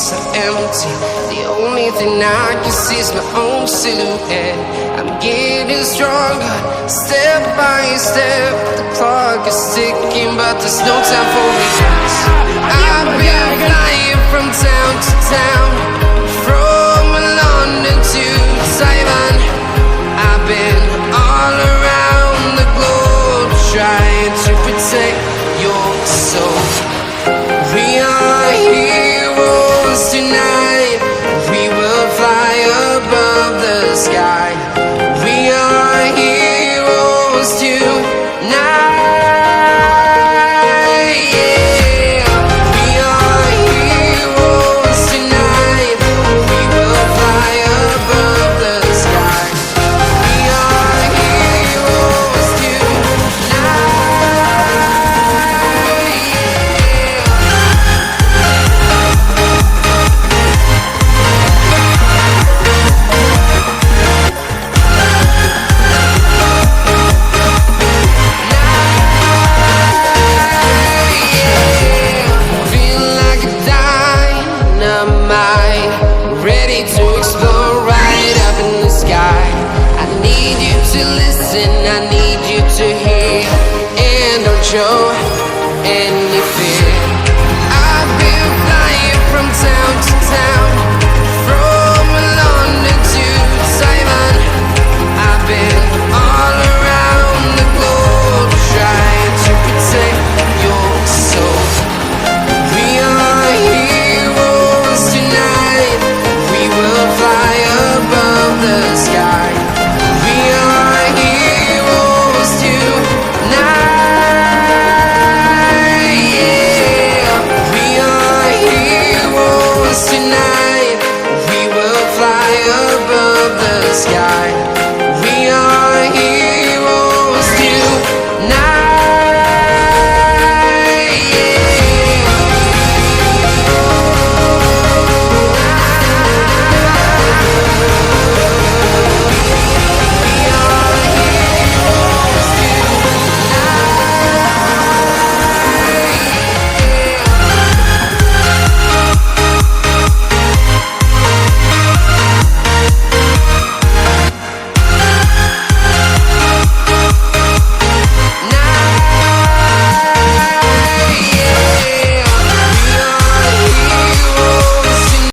so empty. The only thing I can see is my own silhouette. I'm getting stronger, step by step. The clock is ticking, but there's no time for regrets. I've been flying from town to town, from London to Taiwan. I've been all around the globe, trying to protect your soul. We are heroes tonight. We will fly above the sky. We are heroes tonight. Yeah. We are heroes tonight. We will fly above the sky. We are heroes ready to explore right up in the sky. I need you to listen, I need you to hear, and don't show